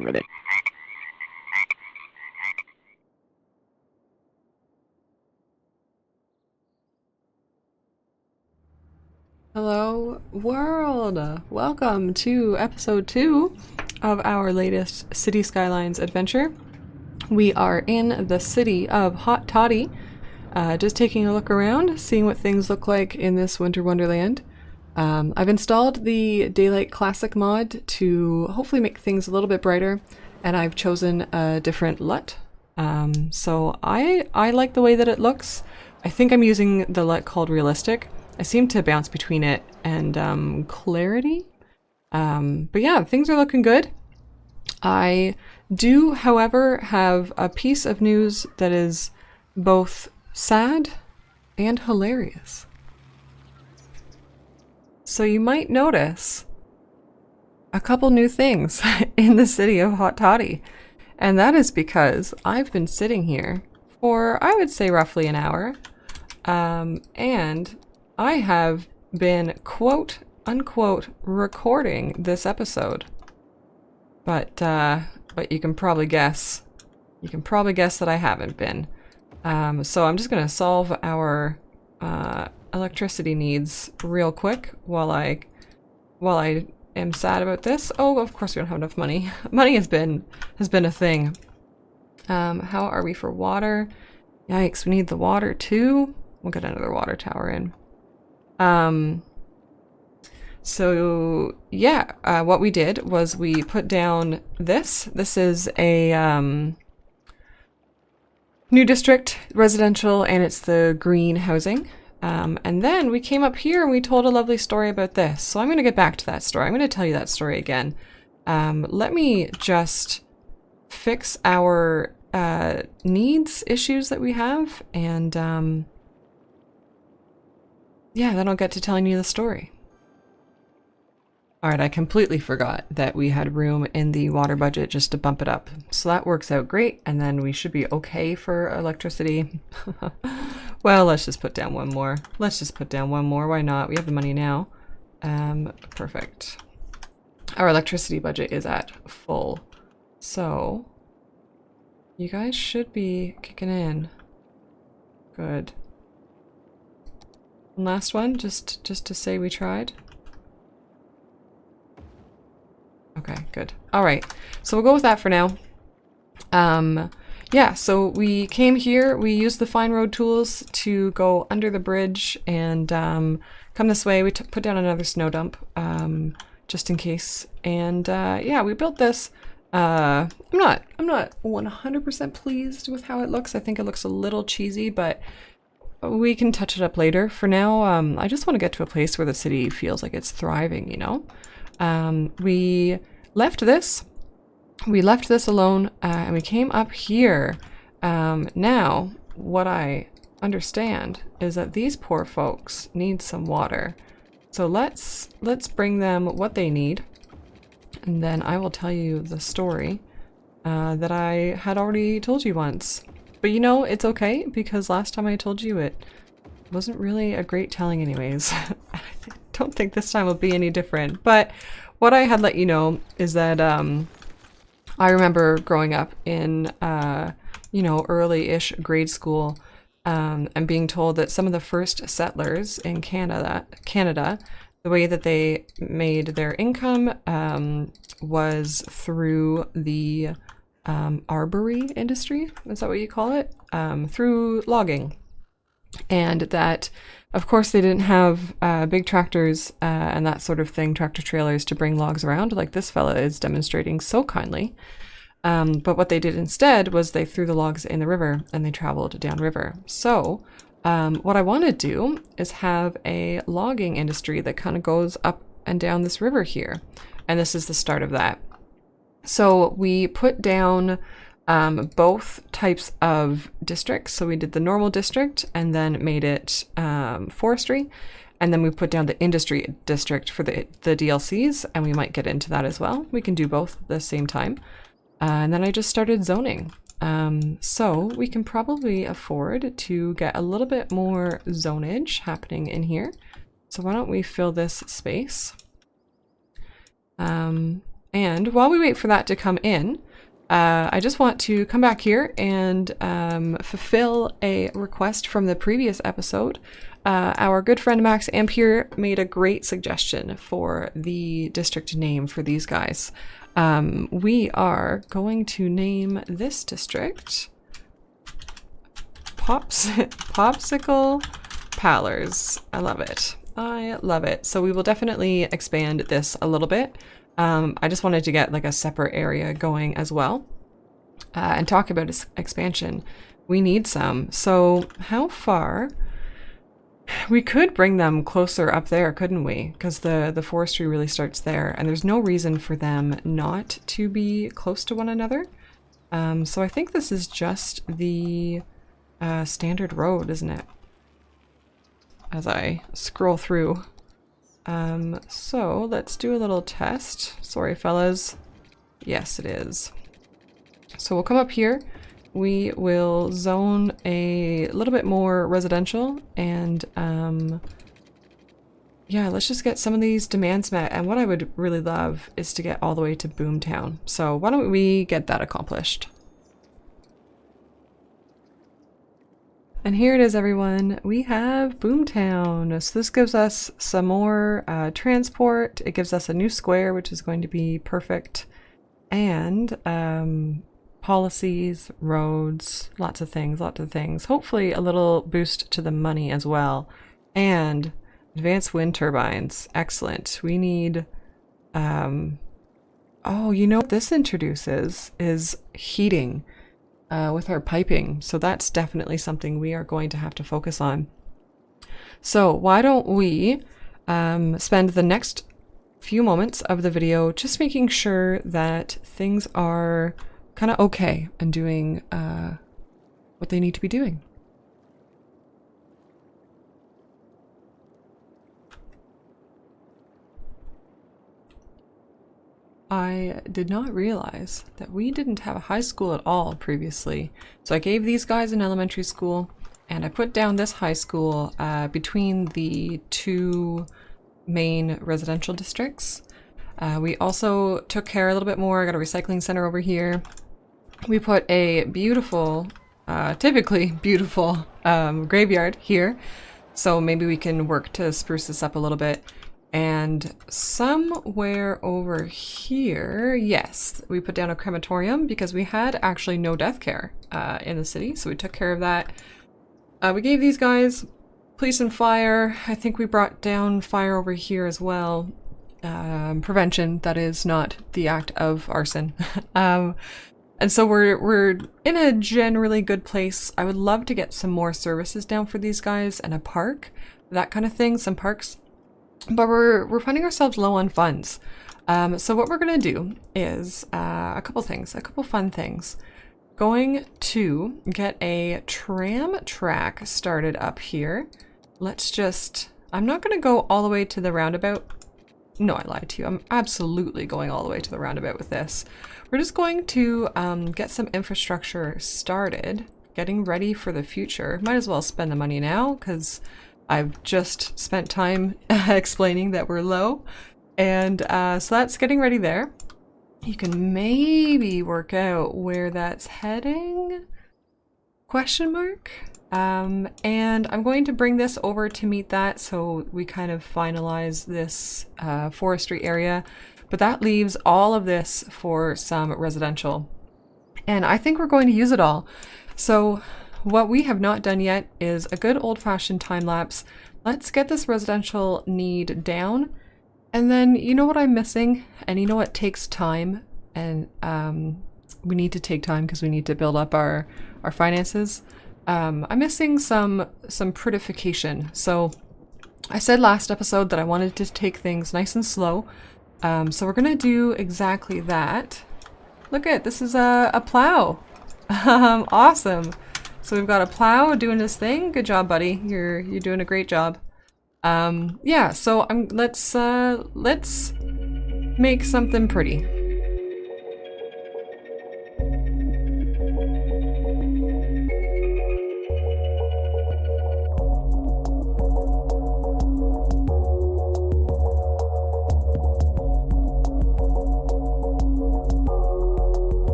Ready. Hello, world! Welcome to episode 2 of our latest City Skylines adventure. We are in the city of Toddy, just taking a look around, seeing what things look like in this winter wonderland. I've installed the Daylight Classic mod to hopefully make things a little bit brighter, and I've chosen a different LUT. So I like the way that it looks. I think I'm using the LUT called Realistic. I seem to bounce between it and Clarity. But yeah, things are looking good. I do, however, have a piece of news that is both sad and hilarious. So you might notice a couple new things in the city of Hot Toddy. And that is because I've been sitting here for, I would say, roughly an hour. And I have been, quote unquote, recording this episode. But you can probably guess. You can probably guess that I haven't been. So I'm just gonna solve our electricity needs real quick while I am sad about this. Oh, of course we don't have enough money. Money has been a thing. How are we for water? Yikes, we need the water too. We'll get another water tower in. So yeah, what we did was we put down this. This is a new district residential, and it's the green housing. And then we came up here and we told a lovely story about this. So I'm going to get back to that story. I'm going to tell you that story again. Let me just fix our needs issues that we have, and yeah, then I'll get to telling you the story. Alright, I completely forgot that we had room in the water budget just to bump it up. So that works out great, and then we should be okay for electricity. Well, let's just put down one more. Let's just put down one more. Why not? We have the money now. Perfect. Our electricity budget is at full. So, you guys should be kicking in. Good. One last one, just to say we tried. Okay, good. All right, so we'll go with that for now. Yeah, so we came here, we used the fine road tools to go under the bridge and come this way. We put down another snow dump, just in case. And yeah, we built this. I'm not 100% pleased with how it looks. I think it looks a little cheesy, but we can touch it up later. For now, I just want to get to a place where the city feels like it's thriving, you know? We left this alone, and we came up here. Now, what I understand is that these poor folks need some water. So let's bring them what they need, and then I will tell you the story that I had already told you once. But you know, it's okay, because last time I told you it wasn't really a great telling anyways. I don't think this time will be any different. But what I had let you know is that I remember growing up in, you know, early-ish grade school, and being told that some of the first settlers in Canada, the way that they made their income was through the arbory industry. Is that what you call it? Through logging. And that, of course, they didn't have big tractors and that sort of thing, tractor trailers to bring logs around like this fella is demonstrating so kindly. But what they did instead was they threw the logs in the river and they traveled downriver. So what I want to do is have a logging industry that kind of goes up and down this river here. And this is the start of that. So we put down both types of districts. So we did the normal district and then made it forestry. And then we put down the industry district for the DLCs, and we might get into that as well. We can do both at the same time. And then I just started zoning. So we can probably afford to get a little bit more zonage happening in here. So why don't we fill this space? And while we wait for that to come in, I just want to come back here and fulfill a request from the previous episode. Our good friend Max Ampere made a great suggestion for the district name for these guys. We are going to name this district Popsicle Pallers. I love it. I love it. So we will definitely expand this a little bit. I just wanted to get like a separate area going as well and talk about expansion. We need some. So how far? We could bring them closer up there, couldn't we? Because the forestry really starts there, and there's no reason for them not to be close to one another. So I think this is just the standard road, isn't it? As I scroll through. So let's do a little test. Sorry, fellas. Yes, it is. So we'll come up here. We will zone a little bit more residential and yeah, let's just get some of these demands met. And what I would really love is to get all the way to Boomtown. So why don't we get that accomplished? And here it is, everyone. We have Boomtown. So this gives us some more transport. It gives us a new square, which is going to be perfect. And policies, roads, lots of things, lots of things. Hopefully a little boost to the money as well. And advanced wind turbines. Excellent. We need... oh, you know what this introduces is heating. With our piping. So that's definitely something we are going to have to focus on. So why don't we spend the next few moments of the video just making sure that things are kind of okay and doing what they need to be doing. I did not realize that we didn't have a high school at all previously. So I gave these guys an elementary school and I put down this high school between the two main residential districts. We also took care a little bit more. I got a recycling center over here. We put a beautiful, typically beautiful graveyard here. So maybe we can work to spruce this up a little bit. And somewhere over here, yes, we put down a crematorium because we had actually no death care in the city. So we took care of that. We gave these guys police and fire. I think we brought down fire over here as well. Prevention, that is not the act of arson. And so we're in a generally good place. I would love to get some more services down for these guys and a park, that kind of thing, some parks. But we're finding ourselves low on funds. So what we're gonna do is a couple fun things. Going to get a tram track started up here. Let's just, I'm not gonna go all the way to the roundabout. No, I lied to you. I'm absolutely going all the way to the roundabout with this. We're just going to get some infrastructure started, getting ready for the future. Might as well spend the money now because I've just spent time explaining that we're low. And so that's getting ready there. You can maybe work out where that's heading? Question mark? And I'm going to bring this over to meet that so we kind of finalize this forestry area. But that leaves all of this for some residential. And I think we're going to use it all. So what we have not done yet is a good old-fashioned time lapse. Let's get this residential need down. And then you know what I'm missing? And you know what takes time? And we need to take time because we need to build up our finances. I'm missing some prettification. So I said last episode that I wanted to take things nice and slow. So we're gonna do exactly that. Look at, this is a plow. Awesome. So we've got a plow doing this thing. Good job, buddy. You're doing a great job. Yeah, so let's make something pretty.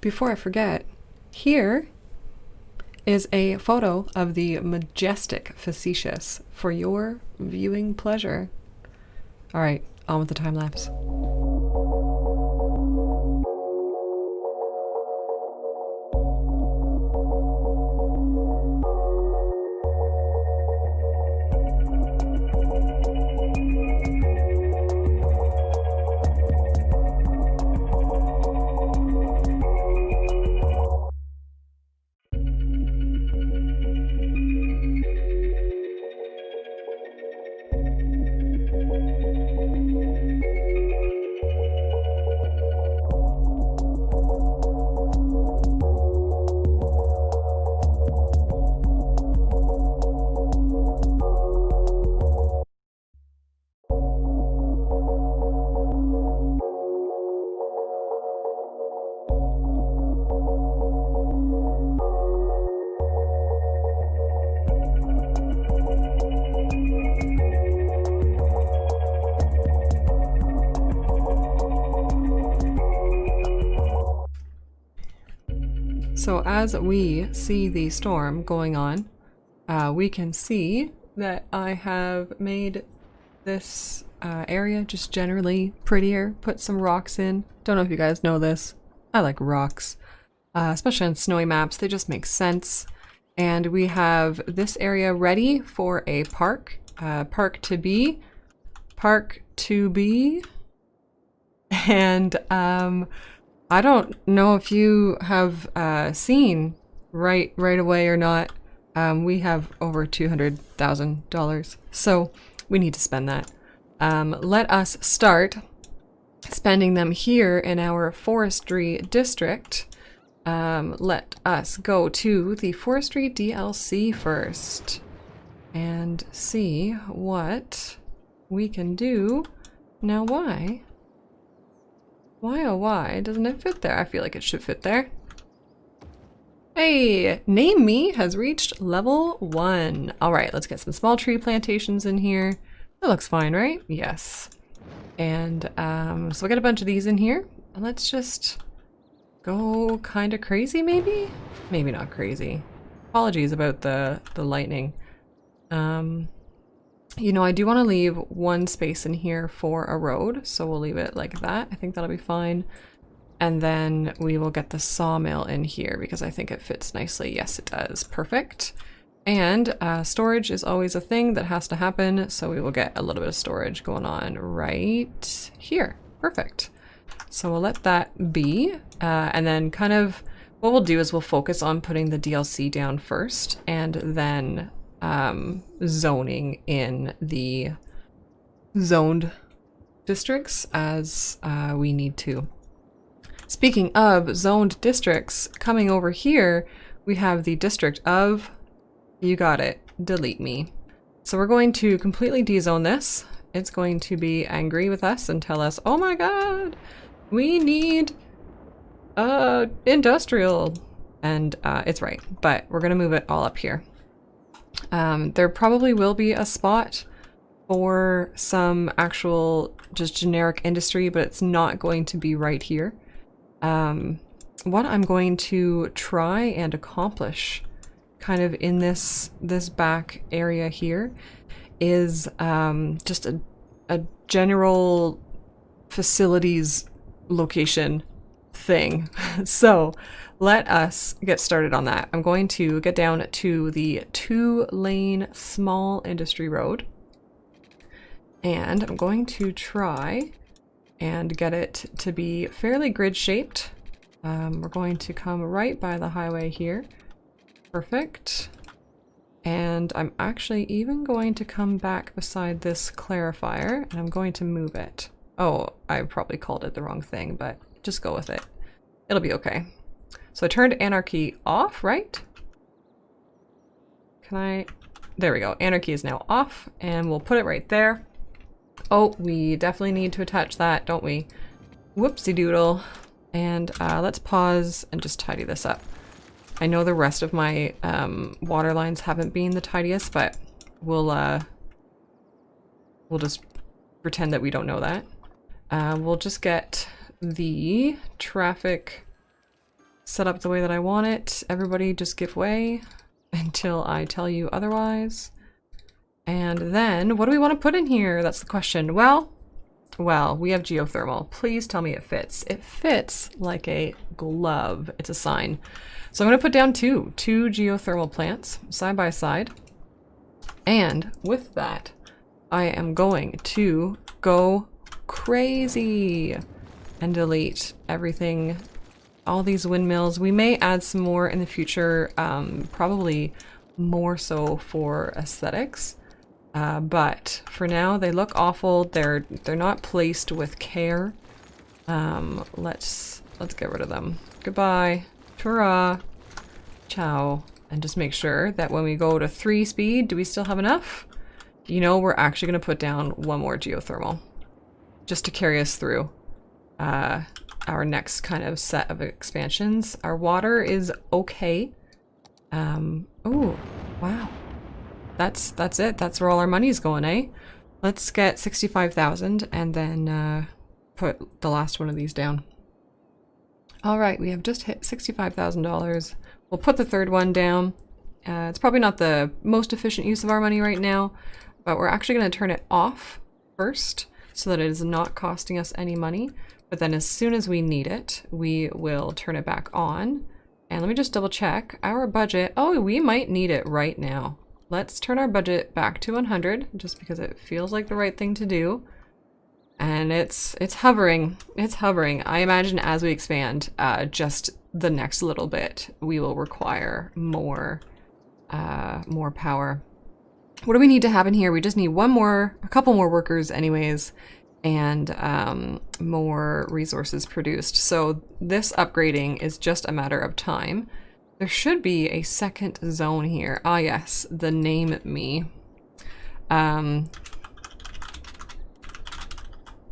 before I forget, here is a photo of the majestic facetious for your viewing pleasure. All right, on with the time lapse. So as we see the storm going on, we can see that I have made this area just generally prettier, put some rocks in. Don't know if you guys know this. I like rocks, especially on snowy maps. They just make sense. And we have this area ready for a park, park to be. And I don't know if you have seen right away or not. We have over $200,000, so we need to spend that. Let us start spending them here in our forestry district. Let us go to the forestry DLC first and see what we can do. Now why oh why doesn't it fit there? I feel like it should fit there. Hey, Name Me has reached level 1. All right, let's get some small tree plantations in here. That looks fine, right? Yes. And so we got a bunch of these in here. And let's just go kind of crazy, maybe? Maybe not crazy. Apologies about the lightning. You know, I do want to leave one space in here for a road, so we'll leave it like that. I think that'll be fine. And then we will get the sawmill in here because I think it fits nicely. Yes, it does. Perfect. And storage is always a thing that has to happen, so we will get a little bit of storage going on right here. Perfect. So we'll let that be. And then kind of what we'll do is we'll focus on putting the DLC down first and then zoning in the zoned districts as we need to. Speaking of zoned districts, coming over here, we have the district of, you got it, delete me. So we're going to completely dezone this. It's going to be angry with us and tell us, oh my god, we need industrial. And it's right, but we're gonna move it all up here. There probably will be a spot for some actual just generic industry, but it's not going to be right here. What I'm going to try and accomplish kind of in this back area here is just a general facilities location thing. So let us get started on that. I'm going to get down to the 2-lane small industry road, and I'm going to try and get it to be fairly grid shaped. We're going to come right by the highway here. Perfect. And I'm actually even going to come back beside this clarifier, and I'm going to move it. Oh, I probably called it the wrong thing, but just go with it. It'll be okay. So I turned anarchy off, right? Can I? There we go. Anarchy is now off, and we'll put it right there. Oh, we definitely need to attach that, don't we? Whoopsie doodle. And let's pause and just tidy this up. I know the rest of my water lines haven't been the tidiest, but we'll just pretend that we don't know that. We'll just get the traffic set up the way that I want it. Everybody just give way until I tell you otherwise. And then, what do we want to put in here? That's the question. Well, we have geothermal. Please tell me it fits. It fits like a glove. It's a sign. So I'm going to put down two geothermal plants side by side. And with that, I am going to go crazy and delete everything, all these windmills. We may add some more in the future, probably more so for aesthetics. But for now, they look awful. They're not placed with care. Let's get rid of them. Goodbye. Ta-ra. Ciao. And just make sure that when we go to 3 speed, do we still have enough? You know, we're actually going to put down one more geothermal just to carry us through our next kind of set of expansions. Our water is okay. Oh, wow. That's it. That's where all our money's going, eh? Let's get 65,000 and then put the last one of these down. All right, we have just hit $65,000. We'll put the third one down. It's probably not the most efficient use of our money right now, but we're actually going to turn it off first so that it is not costing us any money. But then as soon as we need it, we will turn it back on. And let me just double check our budget. Oh, we might need it right now. Let's turn our budget back to 100 just because it feels like the right thing to do. And it's hovering. It's hovering. I imagine as we expand, just the next little bit, we will require more power. What do we need to happen here? We just need a couple more workers anyways, and more resources produced. So this upgrading is just a matter of time. There should be a second zone here. Ah, yes, the name me.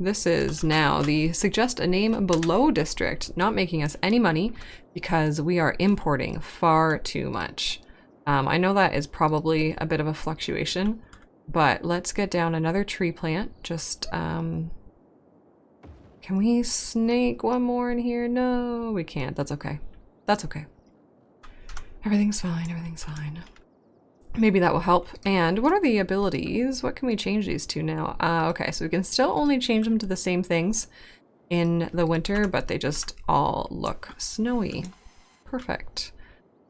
This is now the suggest a name below district, not making us any money because we are importing far too much. I know that is probably a bit of a fluctuation, but let's get down another tree plant. Just, can we snake one more in here? No, we can't. That's okay. That's okay. Everything's fine. Everything's fine. Maybe that will help. And what are the abilities? What can we change these to now? Okay, so we can still only change them to the same things in the winter, but they just all look snowy. Perfect.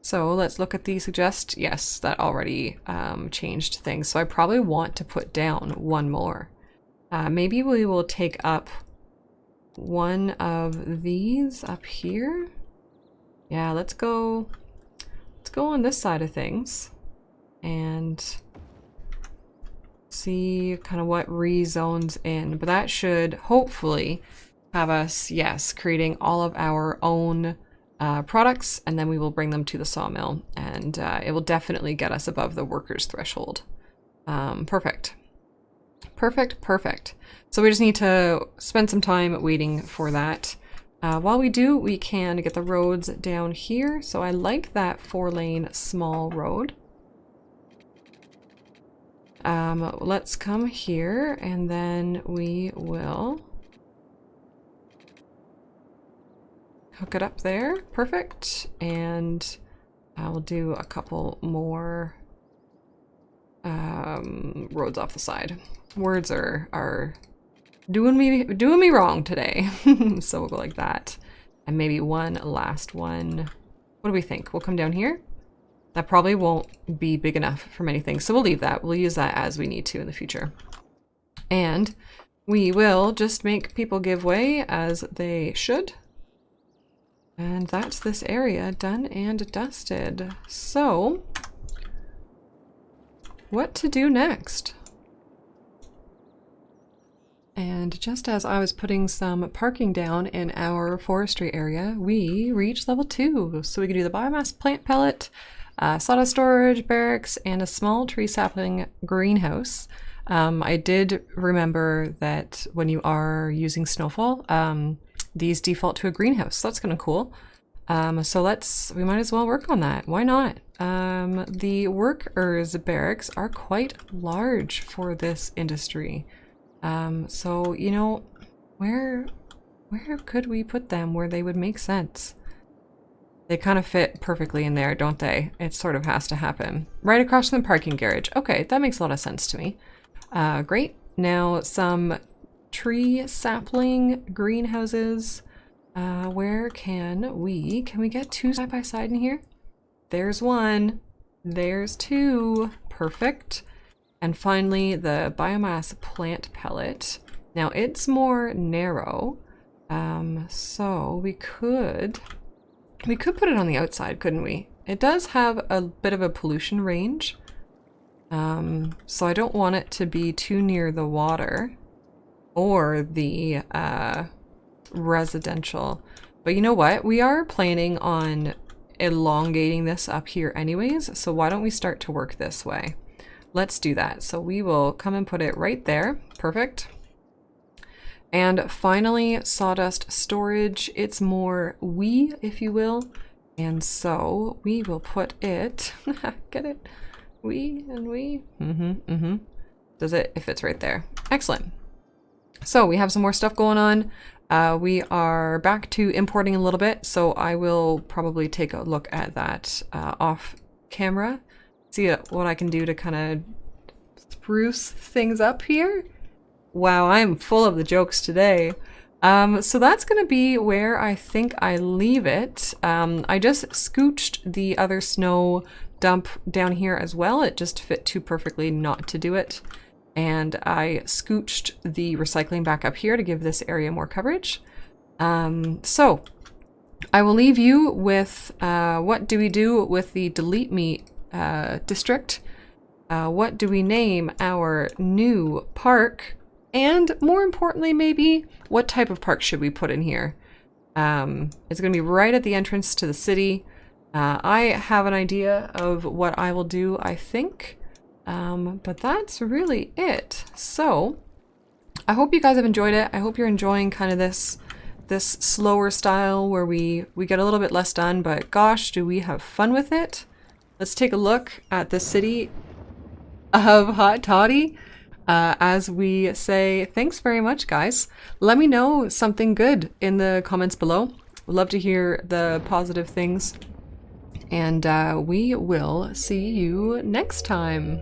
So let's look at the suggest. Yes, that already changed things. So I probably want to put down one more. Maybe we will take up one of these up here. Yeah, let's go on this side of things and see kind of what rezones in. But that should hopefully have us, yes, creating all of our own products, and then we will bring them to the sawmill, and it will definitely get us above the workers threshold. Perfect. Perfect, perfect. So we just need to spend some time waiting for that. While we do, we can get the roads down here. So I like that 4-lane small road. Let's come here and then we will hook it up there. Perfect. And we'll do a couple more roads off the side. Words are doing me wrong today. So we'll go like that. And maybe one last one. What do we think? We'll come down here. That probably won't be big enough for many things. So we'll leave that. We'll use that as we need to in the future. And we will just make people give way as they should. And that's this area done and dusted. So what to do next? And just as I was putting some parking down in our forestry area, we reached level 2. So we can do the biomass plant pellet, sawdust storage, barracks, and a small tree sapling greenhouse. I did remember that when you are using snowfall, these default to a greenhouse. So that's kind of cool. So we might as well work on that. Why not? The workers' barracks are quite large for this industry. So, you know, where could we put them where they would make sense? They kind of fit perfectly in there, don't they? It sort of has to happen. Right across from the parking garage. Okay, that makes a lot of sense to me. Great. Now some tree sapling greenhouses. Where can we get two side by side in here? There's one. There's two. Perfect. And finally, the biomass plant pellet. Now it's more narrow. So we could put it on the outside, couldn't we? It does have a bit of a pollution range. So I don't want it to be too near the water or the residential. But you know what? We are planning on elongating this up here anyways, so why don't we start to work this way? Let's do that. So we will come and put it right there. Perfect. And finally, sawdust storage. It's more wee, if you will. And so we will put it, get it? Wee and wee. Does it? If it's right there. Excellent. So we have some more stuff going on. We are back to importing a little bit, so I will probably take a look at that off camera. See what I can do to kind of spruce things up here. Wow, I'm full of the jokes today. So that's going to be where I think I leave it. I just scooched the other snow dump down here as well. It just fit too perfectly not to do it. And I scooched the recycling back up here to give this area more coverage. So I will leave you with what do we do with the delete me district? What do we name our new park? And more importantly, maybe, what type of park should we put in here? It's going to be right at the entrance to the city. I have an idea of what I will do, I think. But that's really it. So I hope you guys have enjoyed it. I hope you're enjoying kind of this slower style where we get a little bit less done, but gosh, do we have fun with it. Let's take a look at the city of Hot Toddy. As we say, thanks very much, guys. Let me know something good in the comments below. Would love to hear the positive things. And we will see you next time.